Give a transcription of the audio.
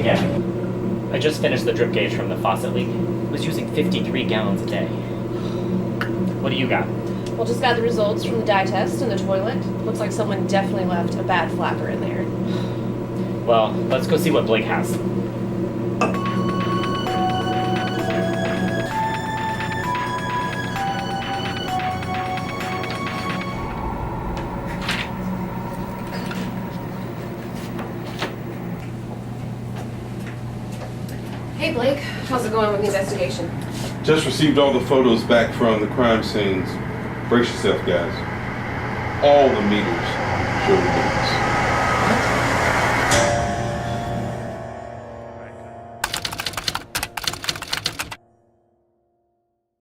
Yeah. I just finished the drip gauge from the faucet leak. It was using 53 gallons a day. What do you got? Well, just got the results from the dye test in the toilet. Looks like someone definitely left a bad flapper in there. Well, let's go see what Blake has. Hey, Blake. How's it going with the investigation? Just received all the photos back from the crime scenes. Brace yourself, guys. All the meters show the difference.